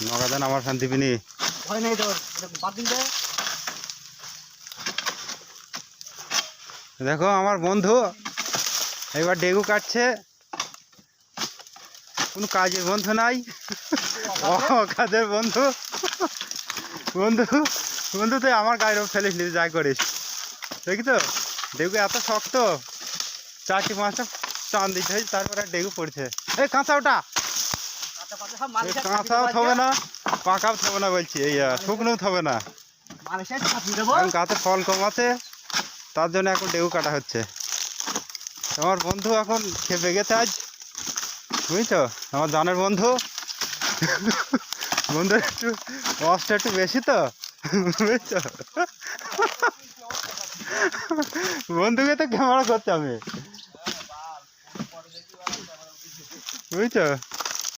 নগাদান আমার শান্তিবিনি ভয় নেই তোর, বাদ দিন দে। দেখো আমার বন্ধু এবার ডেগু কাটছে, কোনো কাজের বন্ধু নাই, কাজের বন্ধু। বন্ধু বন্ধু তুই আমার গায়ের ওপর ফেলিস নি, যাই করিস দেখি তো। ডেগু এত শক্ত, 4টি 5টা টান দিতে হয় তারপরে ডেগু পড়ছে। এই কাঁচা ওটা, আচ্ছা, পাশে সব মানুষ আছে, কাঁচাও থবে না পাকাও থবে না বলছি, এই শুকনোও থবে না। মানুষ আছে, ছাপিয়ে দেবো। এখন গাছে ফল কম আছে, তার জন্য এখন ডেগু কাটা হচ্ছে। আমার বন্ধু এখন খেপে গেছে আজ, বুঝছো, আমার জানের বন্ধু। বন্ধু একটু কষ্ট একটু বেশি তো, বুঝছো। বন্ধুকে তো ক্যামেরা করতে হবে, বুঝছো।